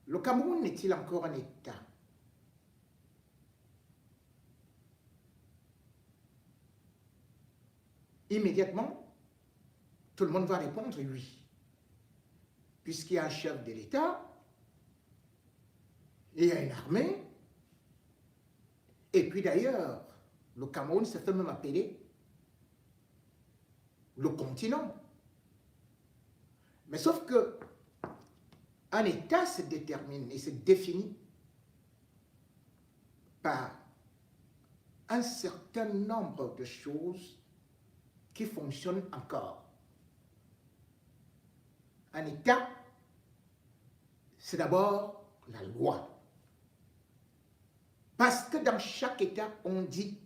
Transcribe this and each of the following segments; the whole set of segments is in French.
Le Cameroun est-il encore un État? Immédiatement, tout le monde va répondre oui. Puisqu'il y a un chef de l'État, il y a une armée, et puis d'ailleurs, le Cameroun se fait même appeler le continent. Mais sauf que un État se détermine et se définit par un certain nombre de choses qui fonctionnent encore. Un État, c'est d'abord la loi. Parce que dans chaque État, on dit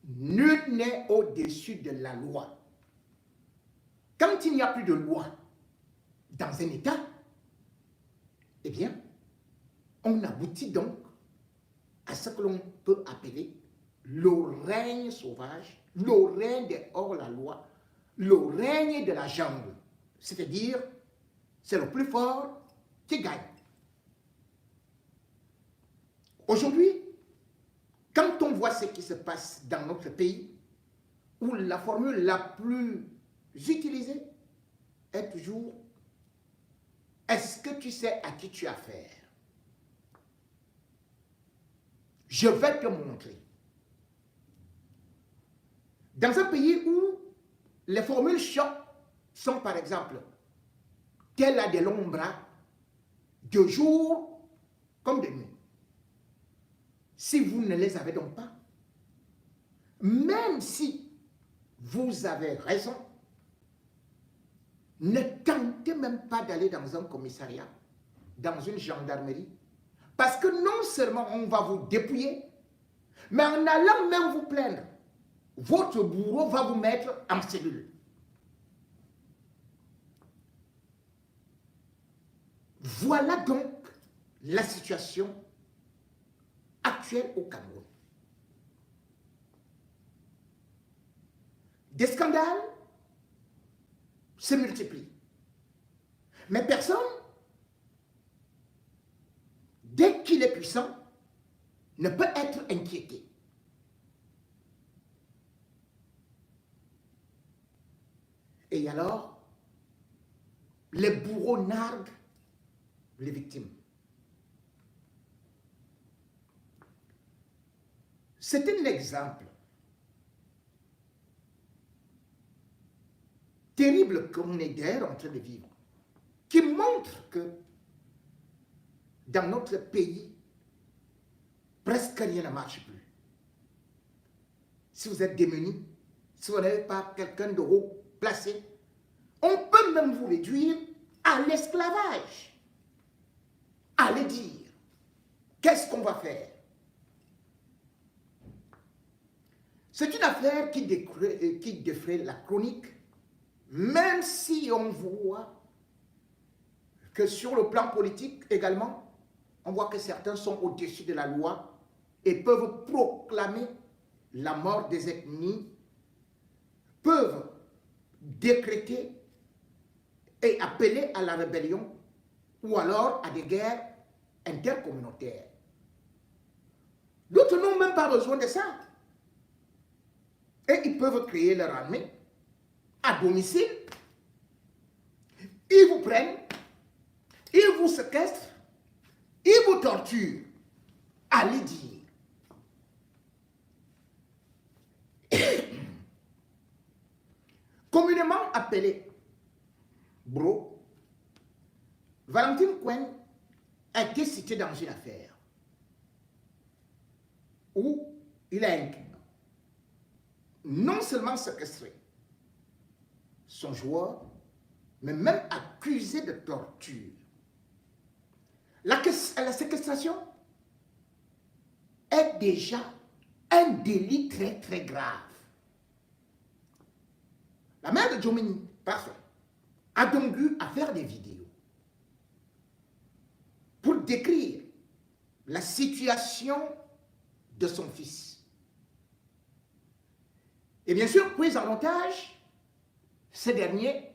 nul n'est au-dessus de la loi. Quand il n'y a plus de loi dans un État, eh bien, on aboutit donc à ce que l'on peut appeler le règne sauvage, le règne de hors-la-loi, le règne de la jungle. C'est-à-dire, c'est le plus fort qui gagne. Aujourd'hui, quand on voit ce qui se passe dans notre pays, où la formule la plus utilisée est toujours « Est-ce que tu sais à qui tu as affaire? Je vais te montrer. » Dans un pays où les formules choc sont par exemple « Tel a de longs bras, de jour comme de nuit. » Si vous ne les avez donc pas, même si vous avez raison, ne tentez même pas d'aller dans un commissariat, dans une gendarmerie, parce que non seulement on va vous dépouiller, mais en allant même vous plaindre, votre bourreau va vous mettre en cellule. Voilà donc la situation actuelle au Cameroun. Des scandales se multiplient. Mais personne, dès qu'il est puissant, ne peut être inquiété. Et alors, les bourreaux narguent les victimes. C'est un exemple terrible qu'on est d'ailleurs en train de vivre, qui montre que dans notre pays, presque rien ne marche plus. Si vous êtes démuni, si vous n'avez pas quelqu'un de haut placé, on peut même vous réduire à l'esclavage. Allez dire, qu'est-ce qu'on va faire? C'est une affaire qui défraie la chronique, même si on voit que sur le plan politique également, on voit que certains sont au-dessus de la loi et peuvent proclamer la mort des ethnies, peuvent décréter et appeler à la rébellion ou alors à des guerres intercommunautaires. D'autres n'ont même pas besoin de ça. Et ils peuvent créer leur armée à domicile. Ils vous prennent, ils vous séquestrent, ils vous torturent. Allez dire. Communément appelé Bro, Valentine Cohen a été cité dans une affaire où il a non seulement séquestré son joueur, mais même accusé de torture. La séquestration est déjà un délit très très grave. La mère de Djomini, parfait, a donc eu à faire des vidéos pour décrire la situation de son fils. Et bien sûr, pris en otage, ce dernier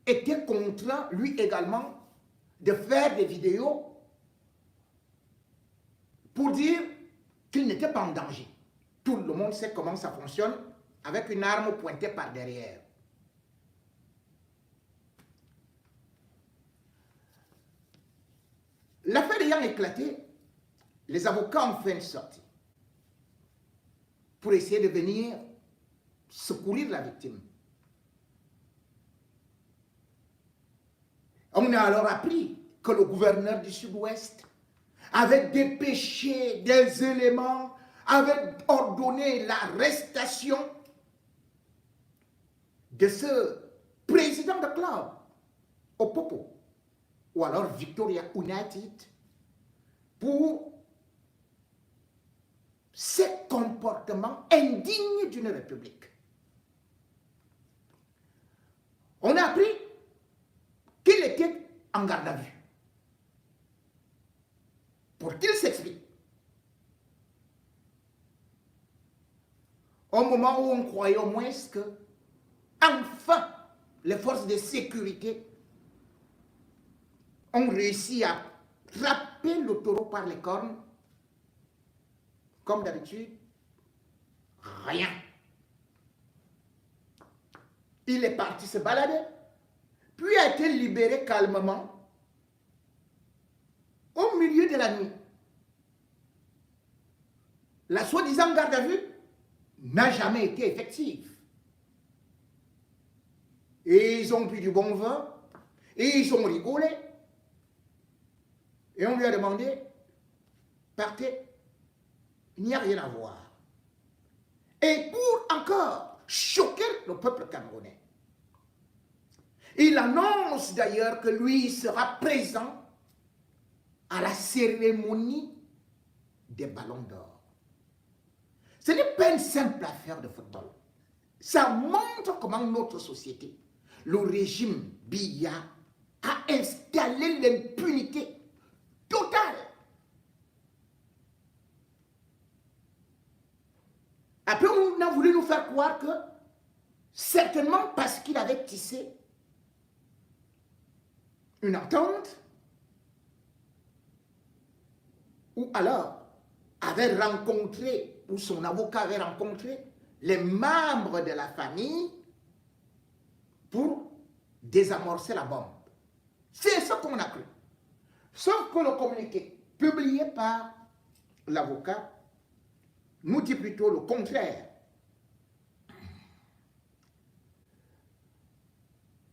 était contraint, lui également, de faire des vidéos pour dire qu'il n'était pas en danger. Tout le monde sait comment ça fonctionne avec une arme pointée par derrière. L'affaire ayant éclaté, les avocats ont fait une sortie pour essayer de venir secourir la victime. On a alors appris que le gouverneur du Sud-Ouest avait dépêché des éléments, avait ordonné l'arrestation de ce président de club, Opopo, ou alors Victoria United, pour ces comportements indignes d'une république. On a appris qu'il était en garde à vue. Pour qu'il s'explique. Au moment où on croyait au moins que, enfin, les forces de sécurité ont réussi à frapper le taureau par les cornes, comme d'habitude, rien. Il est parti se balader, puis a été libéré calmement au milieu de la nuit. La soi-disant garde à vue n'a jamais été effective. Et ils ont pris du bon vin, et ils ont rigolé. Et on lui a demandé, partez, il n'y a rien à voir. Et pour encore choquer le peuple camerounais, il annonce d'ailleurs que lui sera présent à la cérémonie des ballons d'or. Ce n'est pas une simple affaire de football. Ça montre comment notre société, le régime Biya, a installé l'impunité totale. Après, on a voulu nous faire croire que, certainement parce qu'il avait tissé une entente, ou alors avait rencontré, ou son avocat avait rencontré les membres de la famille pour désamorcer la bombe. C'est ce qu'on a cru. Sauf que le communiqué publié par l'avocat nous dit plutôt le contraire.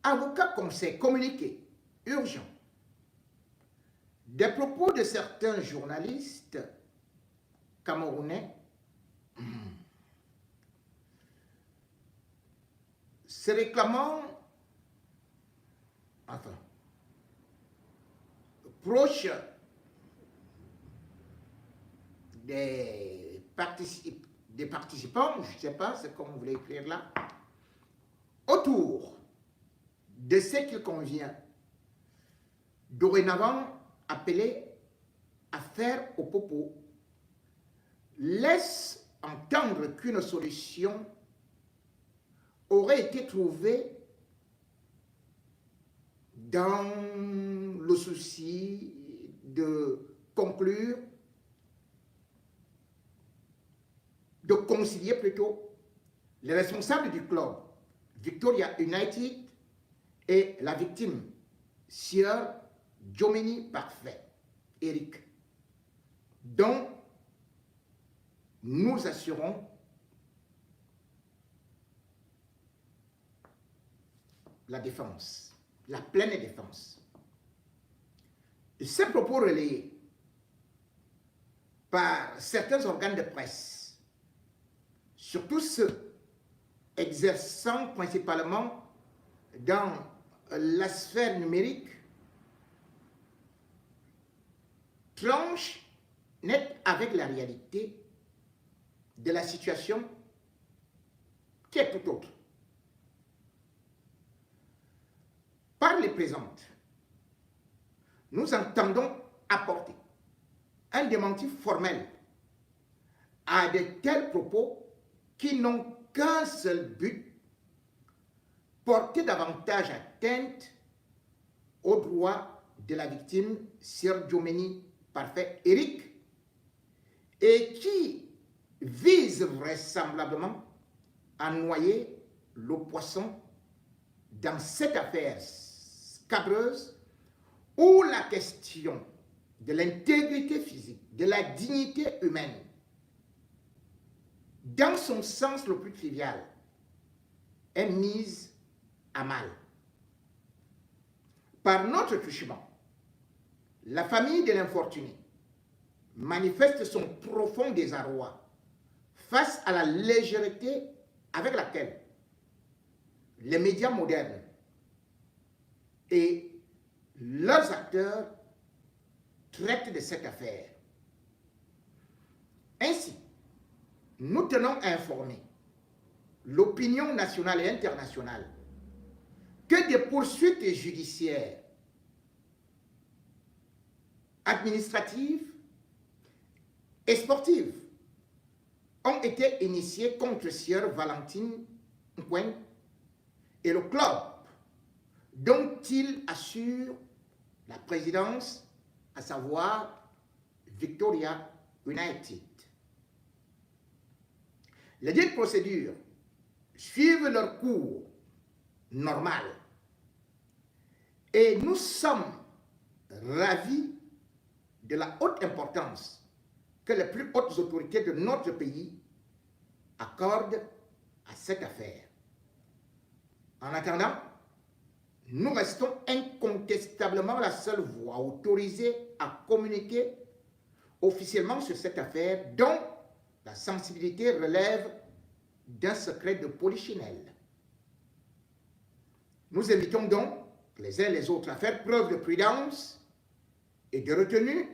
Avocat conseil communiqué urgent. Des propos de certains journalistes camerounais se réclamant, proches des participants, je ne sais pas ce qu'on voulait écrire là, autour de ce qu'il convient dorénavant appeler à faire au Opopo, laisse entendre qu'une solution aurait été trouvée dans le souci de conclure, de concilier plutôt les responsables du club Victoria United et la victime, Sieur Djomeni Parfait, Eric, dont nous assurons la défense, la pleine défense. Et ces propos relayés par certains organes de presse, surtout ceux exerçant principalement dans la sphère numérique, tranchent net avec la réalité de la situation qui est tout autre. Par les présentes, nous entendons apporter un démenti formel à de tels propos qui n'ont qu'un seul but, porter davantage atteinte aux droits de la victime, Sir Jomeni Parfait Eric, et qui vise vraisemblablement à noyer le poisson dans cette affaire scabreuse où la question de l'intégrité physique, de la dignité humaine, dans son sens le plus trivial, est mise à mal. Par notre truchement, la famille de l'infortuné manifeste son profond désarroi face à la légèreté avec laquelle les médias modernes et leurs acteurs traitent de cette affaire. Ainsi, nous tenons à informer l'opinion nationale et internationale que des poursuites judiciaires, administratives et sportives ont été initiées contre Sieur Valentine Nkwen et le club dont il assure la présidence, à savoir Victoria United. Les dites procédures suivent leur cours normal et nous sommes ravis de la haute importance que les plus hautes autorités de notre pays accordent à cette affaire. En attendant, nous restons incontestablement la seule voie autorisée à communiquer officiellement sur cette affaire dont la sensibilité relève d'un secret de polichinelle. Nous invitons donc les uns et les autres à faire preuve de prudence et de retenue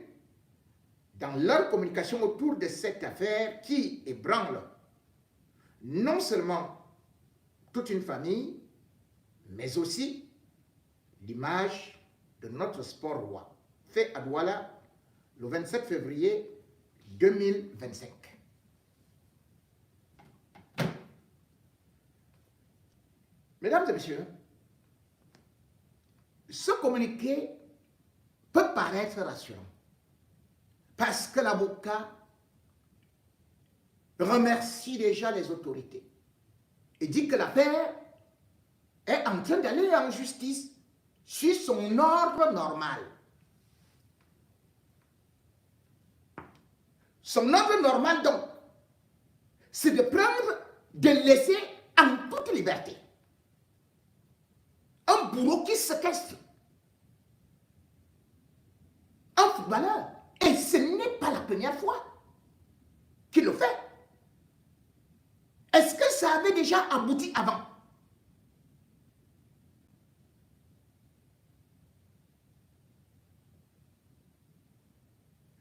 dans leur communication autour de cette affaire qui ébranle non seulement toute une famille, mais aussi l'image de notre sport roi, fait à Douala le 27 février 2025. Mesdames et messieurs, ce communiqué peut paraître rassurant parce que l'avocat remercie déjà les autorités et dit que l'affaire est en train d'aller en justice sur son ordre normal. Son ordre normal, donc, c'est de prendre, de laisser en toute liberté un bourreau qui séquestre un footballeur. Et ce n'est pas la première fois qu'il le fait. Est-ce que ça avait déjà abouti avant?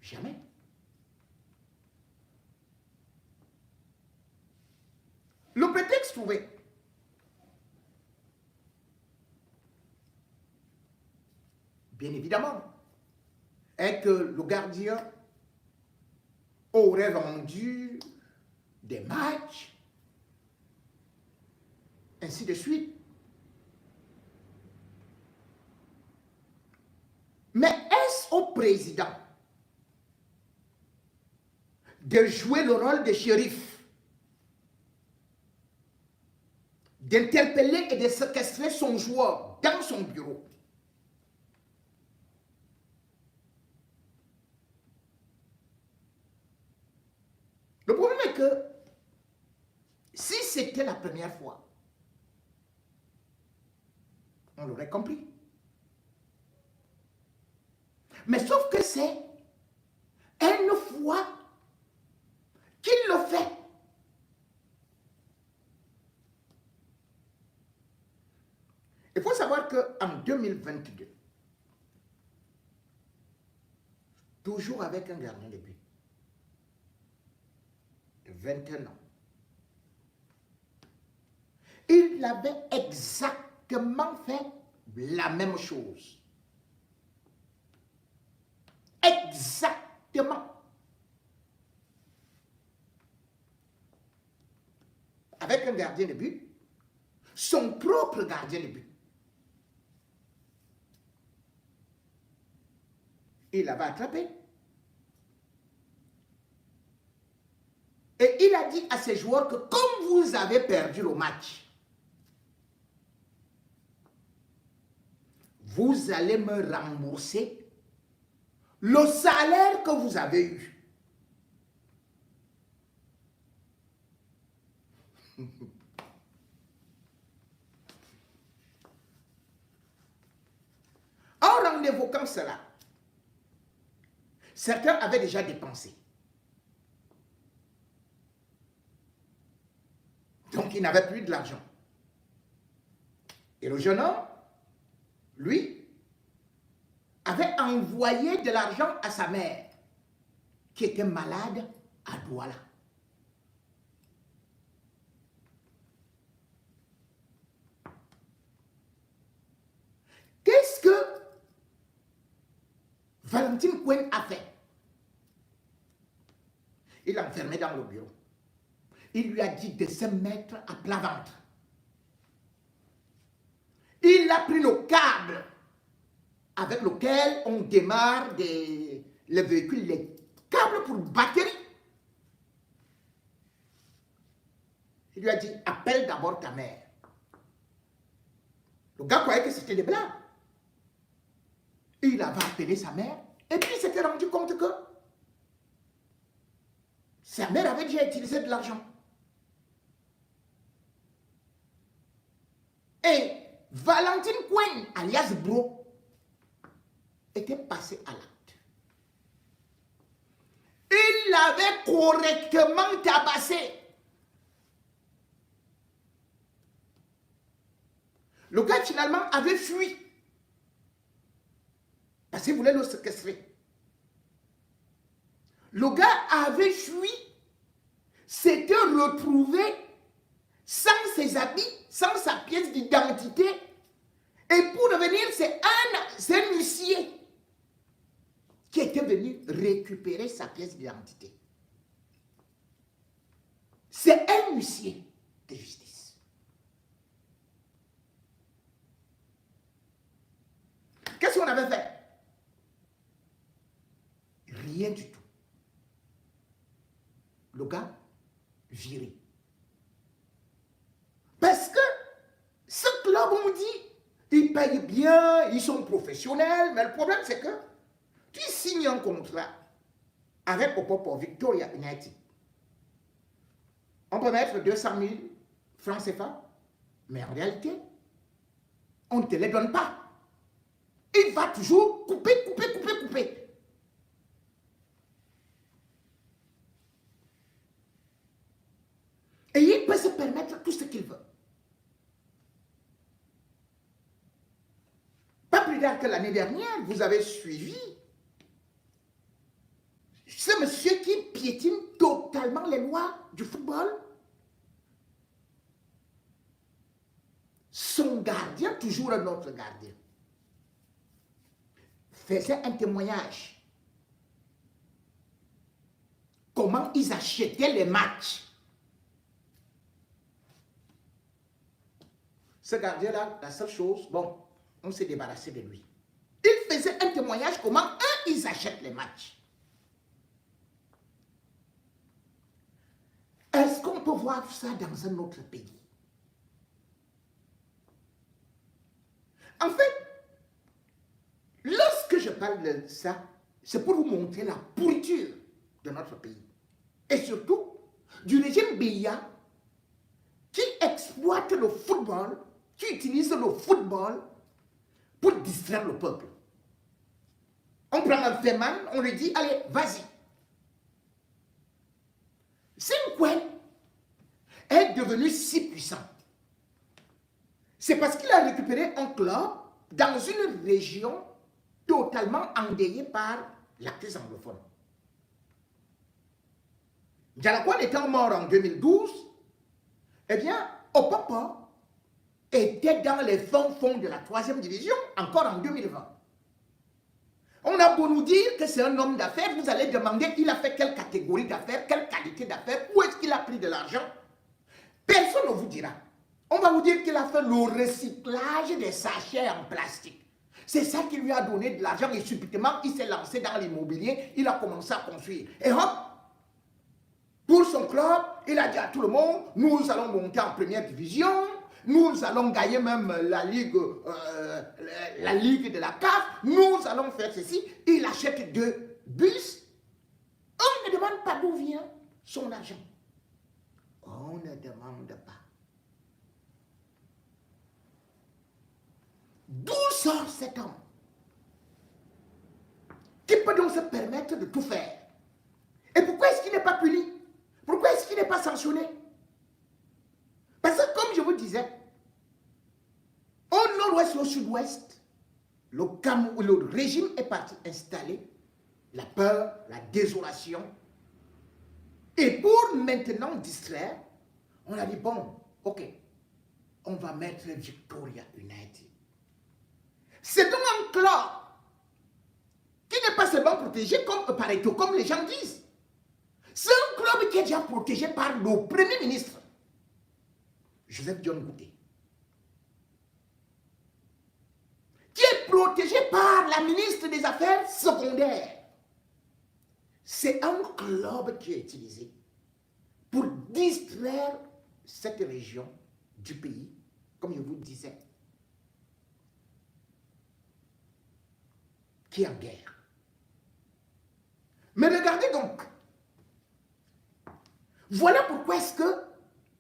Jamais. Le prétexte trouvé bien évidemment est que le gardien aurait vendu des matchs, ainsi de suite. Mais est-ce au président de jouer le rôle de shérif, d'interpeller et de séquestrer son joueur dans son bureau? Le problème est que si c'était la première fois, on l'aurait compris. Mais sauf que c'est une fois qu'il le fait. Il faut savoir qu'en 2022, toujours avec un gardien de but de 21 ans, il avait exactement fait la même chose. Exactement. Avec un gardien de but, son propre gardien de but. Il l'avait attrapé. Et il a dit à ses joueurs que comme vous avez perdu le match, vous allez me rembourser le salaire que vous avez eu. Or, en évoquant cela, certains avaient déjà dépensé. Donc, ils n'avaient plus de l'argent. Et le jeune homme, lui, avait envoyé de l'argent à sa mère, qui était malade à Douala. Qu'est-ce que Valentine Cohen a fait? Il l'a enfermé dans le bureau. Il lui a dit de se mettre à plat ventre. Il a pris le câble avec lequel on démarre les véhicules, les câbles pour batterie. Il lui a dit, appelle d'abord ta mère. Le gars croyait que c'était des blagues. Il avait appelé sa mère et puis il s'était rendu compte que sa mère avait déjà utilisé de l'argent. Et Valentine Cohen, alias Bro, était passé à l'acte. Il l'avait correctement tabassé. Le gars finalement avait fui. Parce qu'il voulait le séquestrer. Le gars avait fui, s'était retrouvé sans ses habits, sans sa pièce d'identité. Et pour revenir, c'est un huissier qui était venu récupérer sa pièce d'identité. C'est un huissier de justice. Qu'est-ce qu'on avait fait? Rien du tout. Le gars, viré. Parce que ce club, on me dit, ils payent bien, ils sont professionnels, mais le problème c'est que tu signes un contrat avec Opopo Victoria United. On peut mettre 200 000 francs CFA, mais en réalité, on ne te les donne pas. Il va toujours couper. Et il peut se permettre tout ce qu'il veut. Pas plus tard que l'année dernière, vous avez suivi ce monsieur qui piétine totalement les lois du football. Son gardien, toujours un autre gardien, faisait un témoignage. Comment ils achetaient les matchs. Ce gardien-là, la seule chose, bon, on s'est débarrassé de lui. Il faisait un témoignage comment eux, ils achètent les matchs. Est-ce qu'on peut voir ça dans un autre pays? En fait, lorsque je parle de ça, c'est pour vous montrer la pourriture de notre pays. Et surtout, du régime Biya qui exploite le football, qui utilise le football pour distraire le peuple. On prend un Feman, on lui dit, allez, vas-y. Cohen est devenu si puissant. C'est parce qu'il a récupéré un club dans une région totalement endeuillée par la crise anglophone. Jalakwan étant mort en 2012, eh bien, Opopo était dans les fonds de la 3e division, encore en 2020. On a beau nous dire que c'est un homme d'affaires, vous allez demander, il a fait quelle catégorie d'affaires, quelle qualité d'affaires, où est-ce qu'il a pris de l'argent? Personne ne vous dira. On va vous dire qu'il a fait le recyclage des sachets en plastique. C'est ça qui lui a donné de l'argent et subitement, il s'est lancé dans l'immobilier, il a commencé à construire. Et hop, pour son club, il a dit à tout le monde, nous allons monter en première division, nous allons gagner même la ligue de la CAF, nous allons faire ceci. Il achète 2 bus. On ne demande pas d'où vient son argent. On ne demande pas. D'où sort cet homme qui peut donc se permettre de tout faire? Et pourquoi est-ce qu'il n'est pas puni? Pourquoi est-ce qu'il n'est pas sanctionné? Parce que comme je vous disais, au nord-ouest et au sud-ouest, le régime est parti installer la peur, la désolation. Et pour maintenant distraire, on a dit, bon, ok, on va mettre Victoria United. C'est donc un club qui n'est pas seulement protégé comme les gens disent. C'est un club qui est déjà protégé par le Premier ministre, Joseph John Goudé, qui est protégé par la ministre des Affaires secondaires. C'est un club qui est utilisé pour distraire cette région du pays, comme je vous disais, qui est en guerre. Mais regardez donc, voilà pourquoi est-ce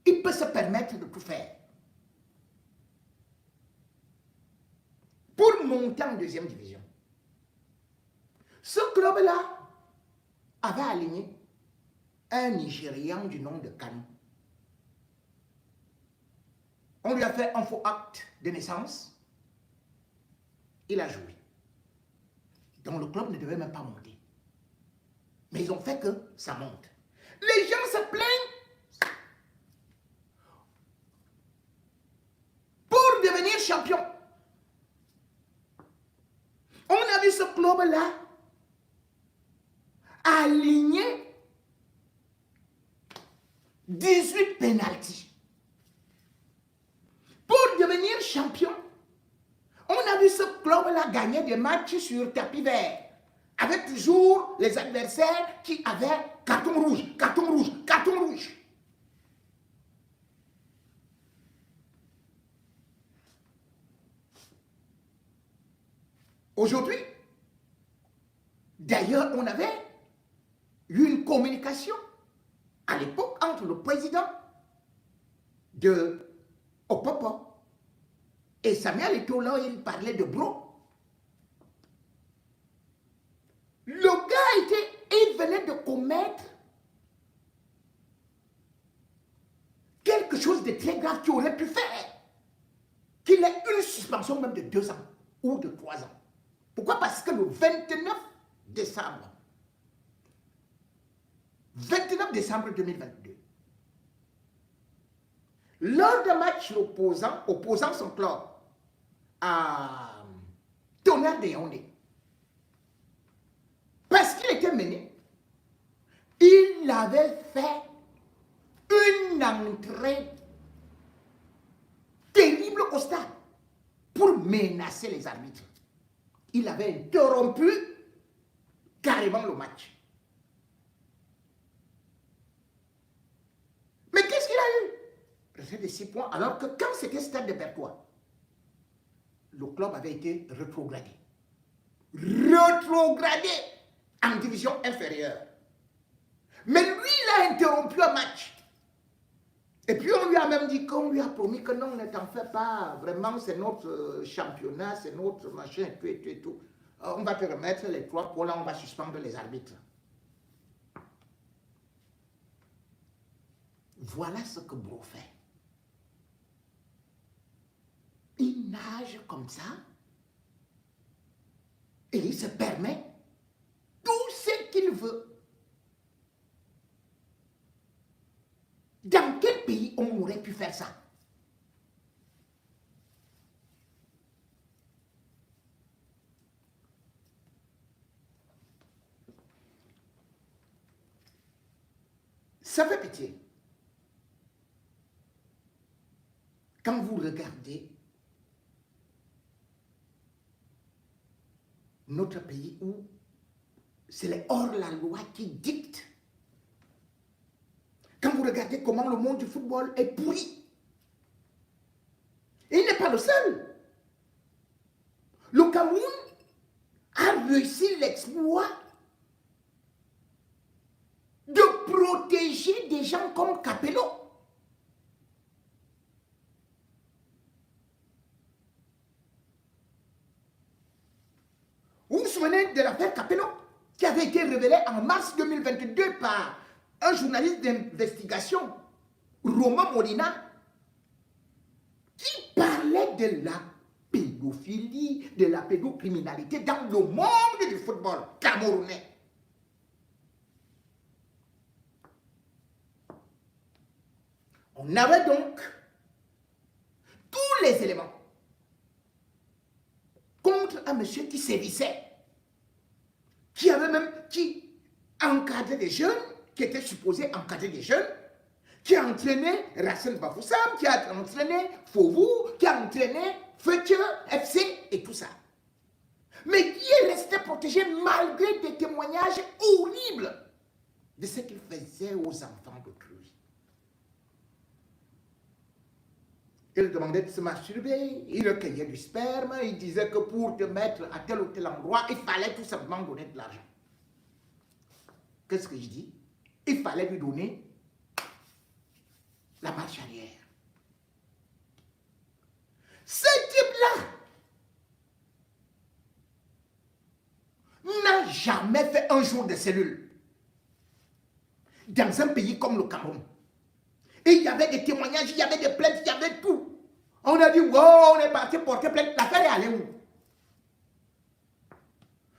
qu'il peut se permettre de tout faire. Pour monter en deuxième division, ce club-là avait aligné un Nigérian du nom de Kanu. On lui a fait un faux acte de naissance. Il a joué. Donc le club ne devait même pas monter. Mais ils ont fait que ça monte. Les gens se plaignent pour devenir champion. On a vu ce club-là aligner 18 pénaltys. Pour devenir champion, on a vu ce club-là gagner des matchs sur tapis vert, avec toujours les adversaires qui avaient carton rouge, carton rouge, carton rouge. Aujourd'hui, d'ailleurs, on avait eu une communication à l'époque entre le président de Opopo et Samuel Eto'o, là, il parlait de bro. Le gars il venait de commettre quelque chose de très grave qu'il aurait pu faire. Qu'il ait une suspension même de 2 ans ou de 3 ans. Pourquoi? Parce que le 29 décembre 2022, lors d'un match opposant son club à Tonnerre de Yaoundé, parce qu'il était mené, il avait fait une entrée terrible au stade pour menacer les arbitres. Il avait interrompu carrément le match. Mais qu'est-ce qu'il a eu? Recette de 6 points, alors que quand c'était Stade de Bertois, le club avait été rétrogradé. Rétrogradé en division inférieure. Mais lui, il a interrompu un match. Et puis on lui a même dit qu'on lui a promis que non, ne t'en fais pas, vraiment c'est notre championnat, c'est notre machin, et tout. On va te remettre les 3 points, là on va suspendre les arbitres. Voilà ce que Bro fait. Il nage comme ça et il se permet tout ce qu'il veut. Dans quel pays on aurait pu faire ça? Ça fait pitié. Quand vous regardez notre pays où c'est les hors-la-loi qui dictent. Quand vous regardez comment le monde du football est pourri, et il n'est pas le seul. Le Cameroun a réussi l'exploit de protéger des gens comme Capello. Vous vous souvenez de l'affaire Capello qui avait été révélée en mars 2022 par un journaliste d'investigation, Romain Molina, qui parlait de la pédophilie, de la pédocriminalité dans le monde du football camerounais. On avait donc tous les éléments contre un monsieur qui sévissait, qui encadrait des jeunes, qui était supposé encadrer des jeunes, qui a entraîné Racine Bafoussam, qui a entraîné Fovu, qui a entraîné Fetcher, FC et tout ça. Mais qui est resté protégé malgré des témoignages horribles de ce qu'il faisait aux enfants d'autrui. Il demandait de se masturber, il recueillait du sperme, il disait que pour te mettre à tel ou tel endroit, il fallait tout simplement donner de l'argent. Qu'est-ce que je dis? Il fallait lui donner la marche arrière. Ce type-là n'a jamais fait un jour de cellule dans un pays comme le Cameroun. Et il y avait des témoignages, il y avait des plaintes, il y avait tout. On a dit, wow, on est parti porter plainte. L'affaire est allée où?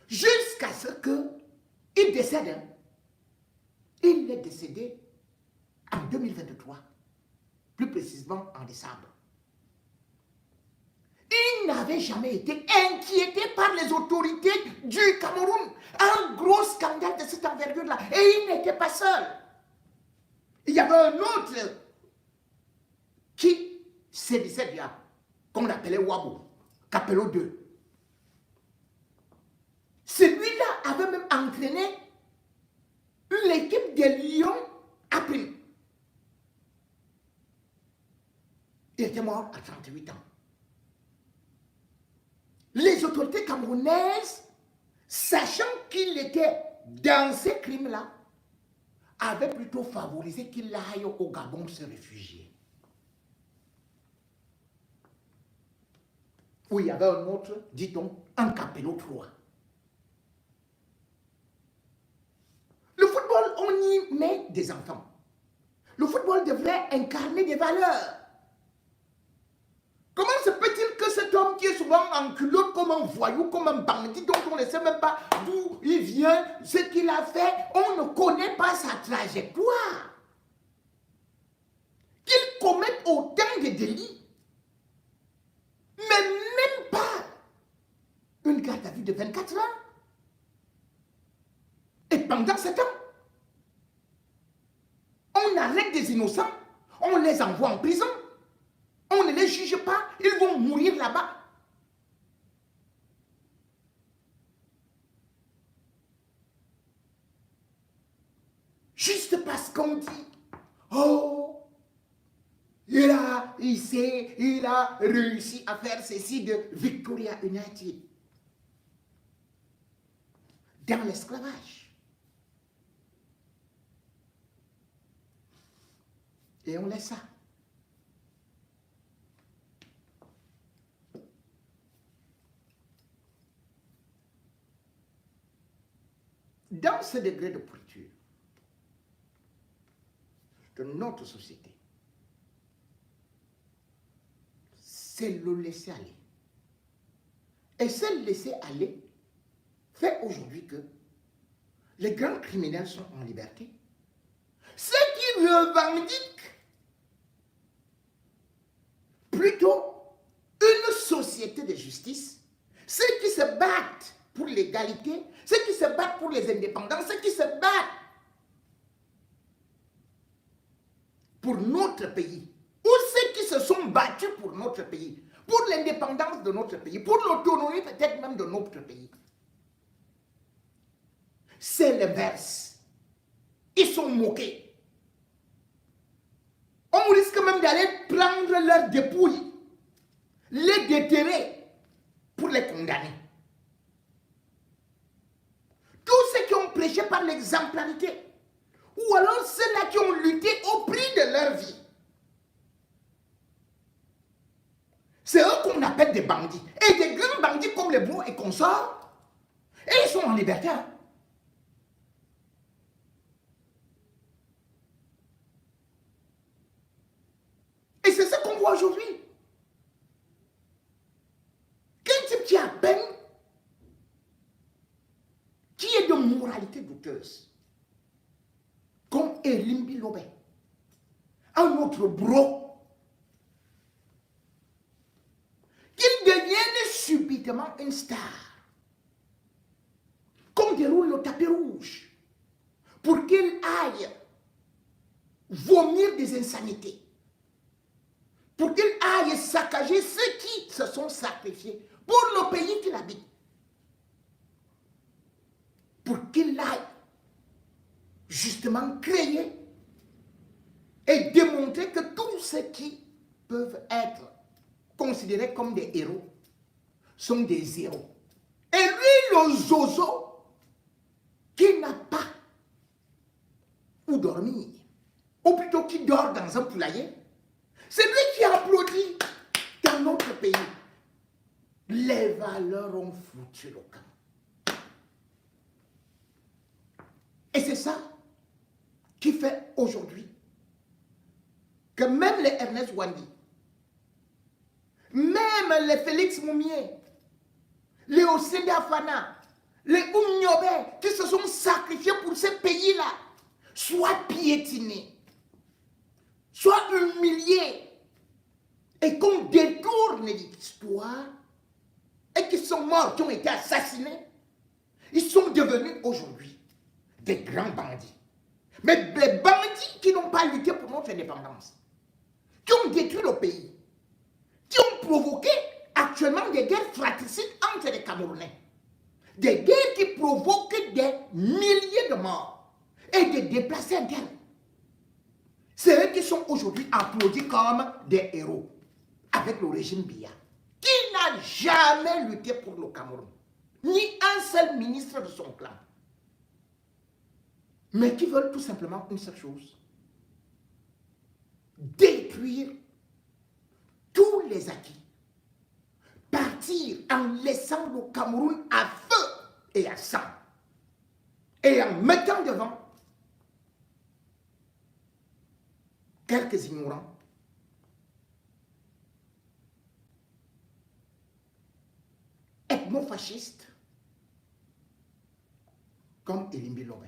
Jusqu'à ce qu'il décède. Hein. Il est décédé en 2023. Plus précisément en décembre. Il n'avait jamais été inquiété par les autorités du Cameroun. Un gros scandale de cette envergure-là. Et il n'était pas seul. Il y avait un autre qui sévissait bien, qu'on appelait Wabo, Capello 2. Celui-là avait même entraîné l'équipe des Lions à Prime. Il était mort à 38 ans. Les autorités camerounaises, sachant qu'il était dans ces crimes-là, avaient plutôt favorisé qu'il aille au Gabon se réfugier. Où il y avait un autre, dit-on, un Capello 3. Le football, on y met des enfants. Le football devrait incarner des valeurs. Comment se peut-il que cet homme qui est souvent en culotte comme un voyou, comme un bandit, dont on ne sait même pas d'où il vient, ce qu'il a fait, on ne connaît pas sa trajectoire. Qu'il commette autant de délits, mais même pas une garde à vue de 24 heures. Et pendant ce temps, on arrête des innocents, on les envoie en prison. On ne les juge pas, ils vont mourir là-bas. Juste parce qu'on dit, oh, il a réussi à faire ceci de Victoria United. Dans l'esclavage. Et on laisse ça. Dans ce degré de pourriture de notre société, c'est le laisser aller. Et ce laisser aller fait aujourd'hui que les grands criminels sont en liberté. Ceux qui revendiquent plutôt une société de justice, ceux qui se battent pour l'égalité, ceux qui se battent pour les indépendants, ceux qui se battent pour notre pays, ou ceux qui se sont battus pour notre pays, pour l'indépendance de notre pays, pour l'autonomie peut-être même de notre pays. c'est l'inverse. Ils sont moqués. On risque même d'aller prendre leurs dépouilles, les déterrer pour les condamner. Tous ceux qui ont prêché par l'exemplarité, ou alors ceux-là qui ont lutté au prix de leur vie, c'est eux qu'on appelle des bandits. Et des grands bandits comme les Blancs et consorts, et ils sont en liberté. Hein? Et c'est ça qu'on voit aujourd'hui. Qu'un type qui a peine, qui est de moralité douteuse, comme Elimbi Lobé, un autre bro, qu'il devienne subitement une star, qu'on déroule le tapis rouge, pour qu'il aille vomir des insanités, pour qu'il aille saccager ceux qui se sont sacrifiés pour le pays qu'il habite, pour qu'il aille justement créer et démontrer que tous ceux qui peuvent être considérés comme des héros sont des héros. Et lui, le zozo, qui n'a pas où dormir, ou plutôt qui dort dans un poulailler, c'est lui qui applaudit dans notre pays. Les valeurs ont foutu le camp. Et c'est ça qui fait aujourd'hui que même les Ernest Wandi, même les Félix Moumier, les Osenda Fana, les Oumniobe qui se sont sacrifiés pour ce pays-là, soient piétinés, soient humiliés, et qu'on détourne l'histoire, et qui sont morts, qui ont été assassinés, ils sont devenus aujourd'hui des grands bandits. Mais les bandits qui n'ont pas lutté pour notre indépendance, qui ont détruit le pays, qui ont provoqué actuellement des guerres fratricides entre les Camerounais, des guerres qui provoquent des milliers de morts et des déplacés internes. C'est eux qui sont aujourd'hui applaudis comme des héros avec le régime Biya, qui n'a jamais lutté pour le Cameroun, ni un seul ministre de son clan, mais qui veulent tout simplement une seule chose: détruire tous les acquis, partir en laissant le Cameroun à feu et à sang, et en mettant devant quelques ignorants ethno-fascistes comme Elimbi Lobé.